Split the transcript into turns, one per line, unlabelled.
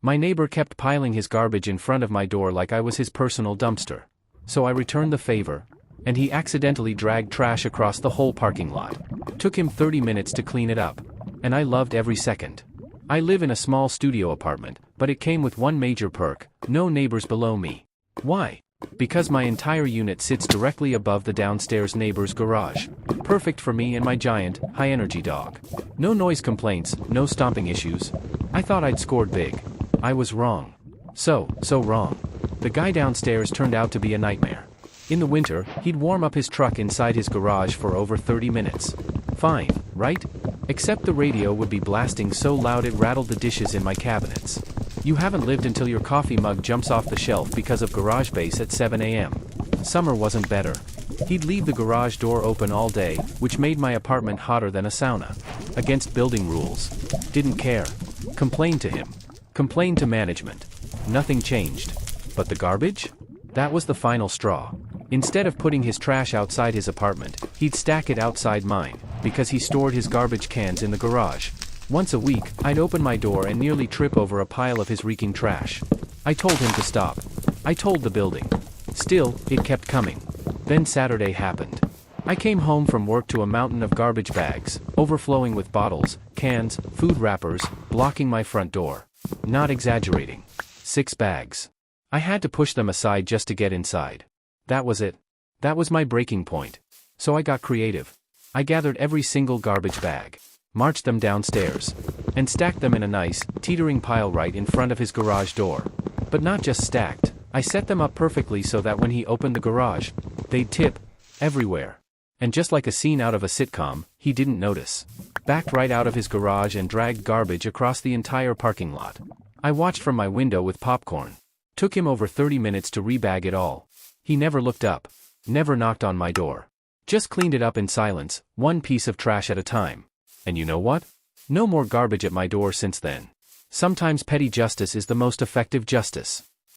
My neighbor kept piling his garbage in front of my door like I was his personal dumpster. So I returned the favor, and he accidentally dragged trash across the whole parking lot. Took him 30 minutes to clean it up, and I loved every second. I live in a small studio apartment, but it came with one major perk: no neighbors below me. Why? Because my entire unit sits directly above the downstairs neighbor's garage. Perfect for me and my giant, high-energy dog. No noise complaints, no stomping issues. I thought I'd scored big. I was wrong. So wrong. The guy downstairs turned out to be a nightmare. In the winter, he'd warm up his truck inside his garage for over 30 minutes. Fine, right? Except the radio would be blasting so loud it rattled the dishes in my cabinets. You haven't lived until your coffee mug jumps off the shelf because of garage bass at 7 a.m. Summer wasn't better. He'd leave the garage door open all day, which made my apartment hotter than a sauna. Against building rules. Didn't care. Complained to him. Complained to management. Nothing changed. But the garbage? That was the final straw. Instead of putting his trash outside his apartment, he'd stack it outside mine, because he stored his garbage cans in the garage. Once a week, I'd open my door and nearly trip over a pile of his reeking trash. I told him to stop. I told the building. Still, it kept coming. Then Saturday happened. I came home from work to a mountain of garbage bags, overflowing with bottles, cans, food wrappers, blocking my front door. Not exaggerating. 6 bags. I had to push them aside just to get inside. That was it. That was my breaking point. So I got creative. I gathered every single garbage bag, marched them downstairs, and stacked them in a nice, teetering pile right in front of his garage door. But not just stacked, I set them up perfectly so that when he opened the garage, they'd tip everywhere. And just like a scene out of a sitcom, he didn't notice. Backed right out of his garage and dragged garbage across the entire parking lot. I watched from my window with popcorn. Took him over 30 minutes to rebag it all. He never looked up. Never knocked on my door. Just cleaned it up in silence, one piece of trash at a time. And you know what? No more garbage at my door since then. Sometimes petty justice is the most effective justice.